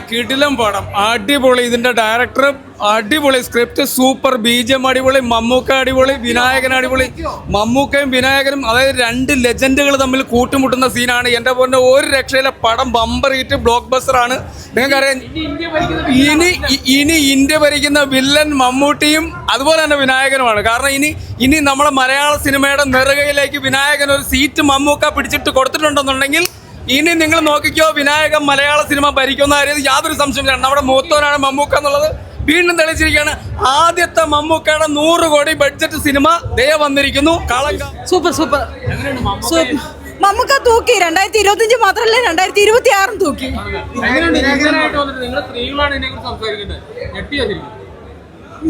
കിടിലം പടം അടിപൊളി. ഇതിന്റെ ഡയറക്ടർ അടിപൊളി, സ്ക്രിപ്റ്റ് സൂപ്പർ, ബീജം അടിപൊളി, മമ്മൂക്ക അടിപൊളി, വിനായകൻ അടിപൊളി. മമ്മൂക്കയും വിനായകനും അതായത് രണ്ട് ലെജൻഡുകൾ തമ്മിൽ കൂട്ടുമുട്ടുന്ന സീനാണ്. എൻ്റെ പോലെ ഒരു രക്ഷയിലെ പടം ബമ്പർ ഹിറ്റ്, ബ്ലോക്ക് ബസ്റ്റർ ആണ്. നിങ്ങൾക്കറിയാം ഇനി ഇന്ത്യ ഭരിക്കുന്ന വില്ലൻ മമ്മൂട്ടിയും അതുപോലെ തന്നെ വിനായകനുമാണ്. കാരണം ഇനി നമ്മുടെ മലയാള സിനിമയുടെ നെറുകയിലേക്ക് വിനായകൻ ഒരു സീറ്റ് മമ്മൂക്ക പിടിച്ചിട്ട് കൊടുത്തിട്ടുണ്ടെന്നുണ്ടെങ്കിൽ ഇനി നിങ്ങൾ നോക്കിക്കോ, വിനായകൻ മലയാള സിനിമ ഭരിക്കുന്ന കാര്യം യാതൊരു സംശയമില്ല. നമ്മുടെ മൂത്തോനാണ് മമ്മൂക്ക എന്നുള്ളത് വീണ്ടും തെളിയിച്ചിരിക്കുകയാണ്. ആദ്യത്തെ മമ്മൂക്കയുടെ 100 കോടി ബഡ്ജറ്റ് സിനിമ ദേ വന്നിരിക്കുന്നു. സൂപ്പർ സൂപ്പർ മമ്മൂക്ക തൂക്കി. 2025 മാത്രമല്ല 2026 തൂക്കി.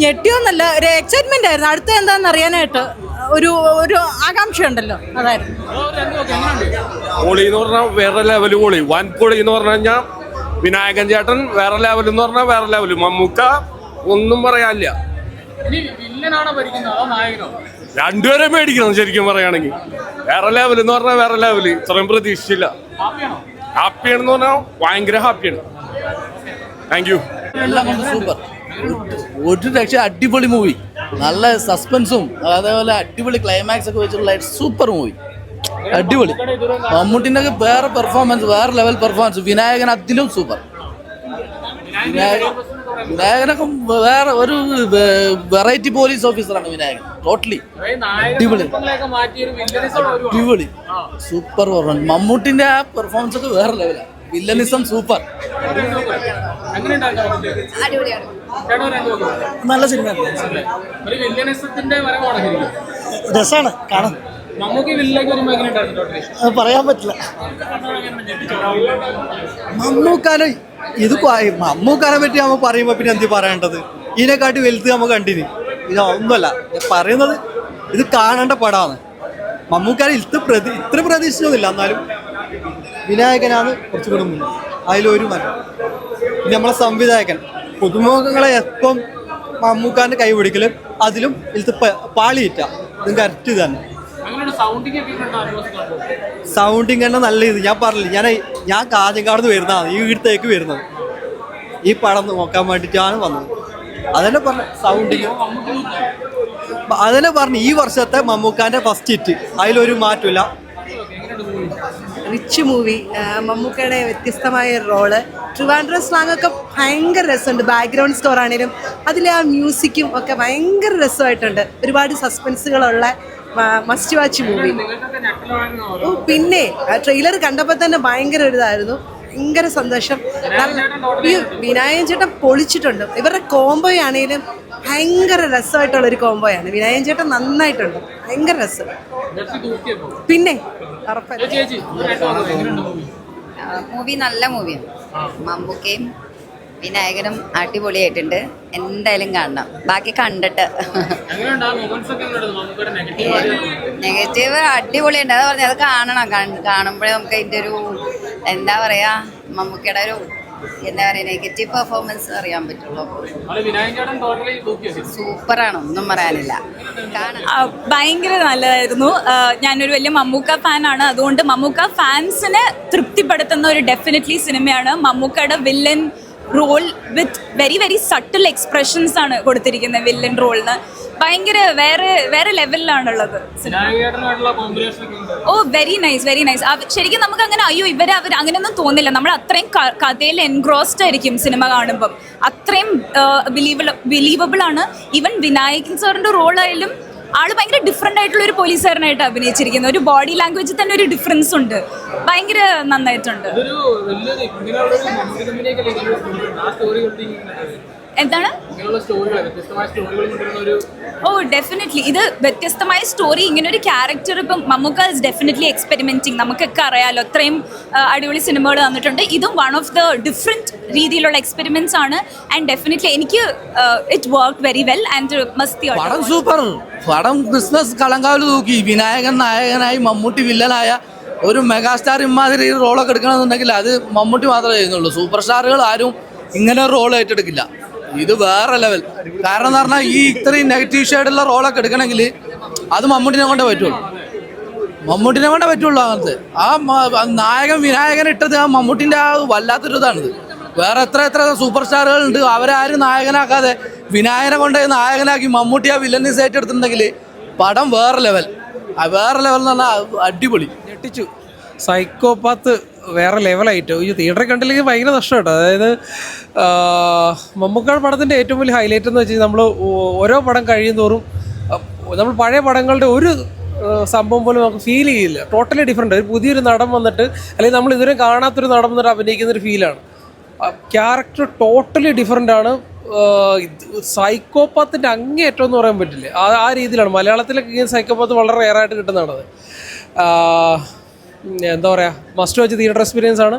ഞെട്ടിയൊന്നല്ല, ഒരു എക്സൈറ്റ്മെന്റ് ആയിരുന്നു. അടുത്ത എന്താണെന്ന് അറിയാനായിട്ട് ഒരു ആകാംക്ഷ ഉണ്ടല്ലോ, അതായിരുന്നു. പൊളി എന്ന് പറഞ്ഞാൽ വേറെ ലെവല് പൊളി, വൻ പൊളി എന്ന് പറഞ്ഞു കഴിഞ്ഞാൽ വിനായകൻ ചേട്ടൻ വേറെ ലെവൽ എന്ന് പറഞ്ഞാൽ വേറെ ലെവല്. മമ്മൂക്ക ഒന്നും പറയാനില്ല. രണ്ടുപേരെ മേടിക്കണം ശരിക്കും പറയുകയാണെങ്കിൽ. വേറെ ലെവൽ എന്ന് പറഞ്ഞാൽ വേറെ ലെവല്, ഇത്രയും പ്രതീക്ഷിച്ചില്ല. ഹാപ്പിയാണെന്ന് പറഞ്ഞാൽ ഭയങ്കര ഹാപ്പിയാണ്. Thank you. സൂപ്പർ, ഒരു രക്ഷ, അടിപൊളി മൂവി. നല്ല സസ്പെൻസും അതേപോലെ അടിപൊളി ക്ലൈമാക്സ് ഒക്കെ വെച്ചിട്ടുള്ള സൂപ്പർ മൂവി, അടിപൊളി. മമ്മൂട്ടിൻ്റെ ഒക്കെ വേറെ പെർഫോമൻസ്, വേറെ ലെവൽ പെർഫോമൻസ്. വിനായകൻ അതിലും സൂപ്പർ. വിനായകനൊക്കെ വേറെ ഒരു വെറൈറ്റി പോലീസ് ഓഫീസറാണ് വിനായകൻ. ടോട്ടലി അടിപൊളി, അടിപൊളി, സൂപ്പർ പെർഫോമൻസ്. മമ്മൂട്ടിൻ്റെ ആ പെർഫോമൻസ് ഒക്കെ വേറെ ലെവലാണ്. വില്ലനിസം സൂപ്പർ, നല്ല സിനിമ, രസമാണ് കാണാൻ. പറയാൻ പറ്റില്ല. മമ്മൂക്കാനെ പറ്റി നമ്മൾ പറയുമ്പോ പിന്നെ എന്ത് പറയേണ്ടത്? ഇതിനെക്കാട്ടി വലുത് നമുക്ക് കണ്ടിന്. ഇത് ഒന്നുമല്ല പറയുന്നത്, ഇത് കാണേണ്ട പടമാണ്. മമ്മൂക്കാനെ ഇത്ര പ്രതീക്ഷിച്ചൊന്നുമില്ല. എന്നാലും വിനായകനാണ് കുറച്ചുകൂടെ മുന്നേ. അതിലൊരു മരം. പിന്നെ നമ്മളെ സംവിധായകൻ പുതുമുഖങ്ങളെ എപ്പം മമ്മൂക്കാന്റെ കൈ പിടിക്കലും അതിലും ഇത് പാളിയിട്ട ഇത് കറക്റ്റ് തന്നെ. സൗണ്ടിങ് തന്നെ നല്ല ഇത്. ഞാൻ പറഞ്ഞില്ല, ഞാൻ കാഞ്ഞങ്ങാട് വരുന്നതാണ്, ഈ വീടത്തേക്ക് വരുന്നത്. ഈ പടം നോക്കാൻ വേണ്ടിയിട്ടാണ് വന്നത്. അതന്നെ പറഞ്ഞു സൗണ്ടിങ്, അതന്നെ പറഞ്ഞു ഈ വർഷത്തെ മമ്മൂക്കാന്റെ ഫസ്റ്റ് ഹിറ്റ്, അതിലൊരു മാറ്റമില്ല. റിച്ച് മൂവി, മമ്മൂക്കയുടെ വ്യത്യസ്തമായ റോള്, ട്രിവാൻഡ്രം സ്ലാങ് ഒക്കെ ഭയങ്കര രസമുണ്ട്. ബാക്ക്ഗ്രൗണ്ട് സ്കോർ ആണെങ്കിലും അതിലെ ആ മ്യൂസിക്കും ഒക്കെ ഭയങ്കര രസമായിട്ടുണ്ട്. ഒരുപാട് സസ്പെൻസുകളുള്ള മസ്റ്റ് വാച്ച് മൂവി. പിന്നെ ട്രെയിലർ കണ്ടപ്പോൾ തന്നെ ഭയങ്കര ഒരു ഇതായിരുന്നു, ഭയങ്കര സന്തോഷം. ഈ വിനായകൻ ചേട്ടൻ പൊളിച്ചിട്ടുണ്ട്. ഇവരുടെ കോംബോ ആണെങ്കിലും ഭയങ്കര രസമായിട്ടുള്ളൊരു കോംബോയാണ്. വിനായകൻ ചേട്ടൻ നന്നായിട്ടുണ്ട്, ഭയങ്കര രസം. പിന്നെ മൂവി നല്ല മൂവിയാണ്. മമ്മൂക്കയും വിനായകനും അടിപൊളിയായിട്ടുണ്ട്. എന്തായാലും കാണണം. ബാക്കി കണ്ടിട്ട് നെഗറ്റീവ് അടിപൊളിയുണ്ട്. അത് പറഞ്ഞത് കാണണം. കാണുമ്പോഴേ നമുക്ക് അതിൻ്റെ ഒരു എന്താ പറയാ, മമ്മൂക്കയുടെ ഒരു എന്താ പറയാ നെഗറ്റീവ് പെർഫോമൻസ് അറിയാൻ പറ്റുള്ളൂ. സൂപ്പറാണ്, ഒന്നും പറയാനില്ല. ഭയങ്കര നല്ലതായിരുന്നു. ഞാനൊരു വലിയ മമ്മൂക്ക ഫാനാണ്. അതുകൊണ്ട് മമ്മൂക്ക ഫാൻസിനെ തൃപ്തിപ്പെടുത്തുന്ന ഒരു ഡെഫിനറ്റ്ലി സിനിമയാണ്. മമ്മൂക്കയുടെ villain role with very very subtle expressions ആണ് കൊടുത്തിരിക്കുന്നത് വില്ലൻ റോളിന്. ഭയങ്കര വേറെ ലെവലിലാണുള്ളത്. Oh very nice, very nice. ശരിക്കും നമുക്ക് അങ്ങനെ അയ്യോ അവർ അങ്ങനെയൊന്നും തോന്നില്ല. നമ്മൾ അത്രയും കഥയിൽ എൻഗ്രോസ്ഡ് ആയിരിക്കും സിനിമ കാണുമ്പം. അത്രയും ബിലീവബിൾ ആണ്. ഈവൻ വിനായകൻ സാറിൻ്റെ റോളായാലും ആള് ഭയങ്കര ഡിഫറെൻ്റ് ആയിട്ടുള്ള ഒരു പോലീസുകാരനായിട്ട് അഭിനയിച്ചിരിക്കുന്നത്. ഒരു ബോഡി ലാംഗ്വേജിൽ തന്നെ ഒരു ഡിഫറൻസ് ഉണ്ട്. ഭയങ്കര നന്നായിട്ടുണ്ട്. എന്താണ്? ഓ ഡെഫിനറ്റ്ലി ഇത് വ്യത്യസ്തമായ സ്റ്റോറി. ഇങ്ങനെ ഒരു ക്യാരക്ടർ ഇപ്പം മമ്മൂക്ക ഇസ് ഡെഫിനറ്റ്ലി എക്സ്പെരിമെൻറ്റിങ്. നമുക്കൊക്കെ അറിയാമല്ലോ, അത്രയും അടിപൊളി സിനിമകൾ വന്നിട്ടുണ്ട്. ഇതും വൺ ഓഫ് ദ ഡിഫറെൻറ്റ് രീതിയിലുള്ള എക്സ്പെരിമെൻറ്റ്സ് ആണ്. ആൻഡ് ഡെഫിനറ്റ്ലി എനിക്ക് it work very well and masti. പടം സൂപ്പർ പടം. ബിസിനസ് കളങ്കാവിൽ തൂക്കി. വിനായകൻ നായകനായി, മമ്മൂട്ടി വില്ലനായ ഒരു മെഗാസ്റ്റാർ ഇമാതിരി റോളൊക്കെ എടുക്കണമെന്നുണ്ടെങ്കിൽ അത് മമ്മൂട്ടി മാത്രമേ ചെയ്യുന്നുള്ളൂ. സൂപ്പർ സ്റ്റാറുകൾ ആരും ഇങ്ങനെ ഒരു റോൾ ഏറ്റെടുക്കില്ല. ഇത് വേറെ ലെവൽ. കാരണം എന്ന് പറഞ്ഞാൽ ഈ ഇത്രയും നെഗറ്റീവ് ഷെയ്ഡുള്ള റോളൊക്കെ എടുക്കണമെങ്കിൽ അത് മമ്മൂട്ടിനെ കൊണ്ടേ പറ്റുള്ളൂ. അങ്ങനത്തെ ആ നായകൻ വിനായകൻ ഇട്ടത് ആ മമ്മൂട്ടിൻ്റെ ആ വല്ലാത്തൊരു ഇതാണിത്. വേറെ എത്ര സൂപ്പർ സ്റ്റാറുകളുണ്ട്, അവരാരും നായകനാക്കാതെ വിനായകനെ കൊണ്ടുപോയി നായകനാക്കി മമ്മൂട്ടി ആ വില്ലനീസ് ഏറ്റെടുത്തിട്ടുണ്ടെങ്കിൽ പടം വേറെ ലെവൽ എന്ന് പറഞ്ഞാൽ അടിപൊളി. ഞെട്ടിച്ചു. സൈക്കോപാത്ത് വേറെ ലെവലായിട്ട് ഈ തിയേറ്ററിൽ കണ്ടില്ലെങ്കിൽ ഭയങ്കര നഷ്ടം കേട്ടോ. അതായത് മമ്മൂക്കാട് പടത്തിൻ്റെ ഏറ്റവും വലിയ ഹൈലൈറ്റ് എന്ന് വെച്ച് കഴിഞ്ഞാൽ നമ്മൾ ഓരോ പടം കഴിയും തോറും നമ്മൾ പഴയ പടങ്ങളുടെ ഒരു സംഭവം പോലും നമുക്ക് ഫീൽ ചെയ്യില്ല. Totally different. ഒരു പുതിയൊരു നടൻ വന്നിട്ട് അല്ലെങ്കിൽ നമ്മൾ ഇതുവരെ കാണാത്തൊരു നടൻ വന്നിട്ട് അഭിനയിക്കുന്നൊരു ഫീലാണ്. ക്യാരക്ടർ ടോട്ടലി ഡിഫറെൻ്റ് ആണ്. സൈക്കോപാത്തിൻ്റെ അങ്ങേയറ്റം എന്ന് പറയാൻ പറ്റില്ല. ആ രീതിയിലാണ് മലയാളത്തിലൊക്കെ സൈക്കോപാത്ത് വളരെ റെയറായിട്ട് കിട്ടുന്നതാണത്. എന്താ പറയുക, മസ്റ്റ് വാച്ച് തിയേറ്റർ എക്സ്പീരിയൻസ് ആണ്.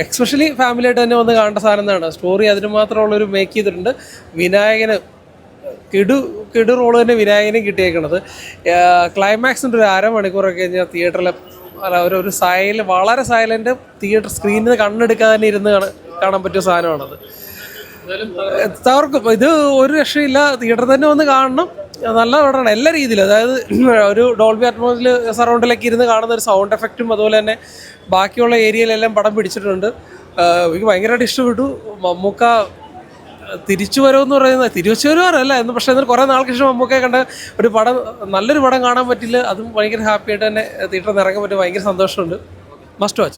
എക്സ്പെഷ്യലി ഫാമിലിയായിട്ട് തന്നെ വന്ന് കാണേണ്ട സാധനം എന്നാണ്. സ്റ്റോറി അതിന് മാത്രമുള്ളൊരു മേക്ക് ചെയ്തിട്ടുണ്ട്. വിനായകന് കിടു റോള് തന്നെ വിനായകനും കിട്ടിയേക്കണത്. ക്ലൈമാക്സിൻ്റെ ഒരു അരമണിക്കൂറൊക്കെ കഴിഞ്ഞാൽ തിയേറ്ററിൽ ഒരു വളരെ സൈലൻ്റ് തിയേറ്റർ സ്ക്രീനിൽ നിന്ന് കണ്ണെടുക്കാൻ തന്നെ ഇരുന്ന് കാണാൻ പറ്റിയ സാധനമാണത്. എല്ലാവർക്കും ഇത് ഒരു രക്ഷയില്ല, തിയേറ്ററിൽ തന്നെ വന്ന് കാണണം. നല്ല പടമാണ് എല്ലാ രീതിയിലും. അതായത് ഒരു ഡോൾബി അറ്റ്മോസിൽ സറൗണ്ടിലൊക്കെ ഇരുന്ന് കാണുന്ന ഒരു സൗണ്ട് എഫക്റ്റും അതുപോലെ തന്നെ ബാക്കിയുള്ള ഏരിയയിലെല്ലാം പടം പിടിച്ചിട്ടുണ്ട്. എനിക്ക് ഭയങ്കരമായിട്ട് ഇഷ്ടപ്പെട്ടു. മമ്മൂക്ക തിരിച്ചു വരുമെന്ന് പറയുന്നത് തിരിച്ചു വരുവാറല്ല എന്ന്, പക്ഷേ എന്നാൽ കുറേ നാൾക്ക് ശേഷം മമ്മൂക്കയെ കണ്ട ഒരു പടം, നല്ലൊരു പടം കാണാൻ പറ്റില്ല. അതും ഭയങ്കര ഹാപ്പിയായിട്ട് തന്നെ തിയേറ്ററിൽ നിന്ന് ഇറങ്ങാൻ പറ്റും. ഭയങ്കര സന്തോഷമുണ്ട്. Must watch.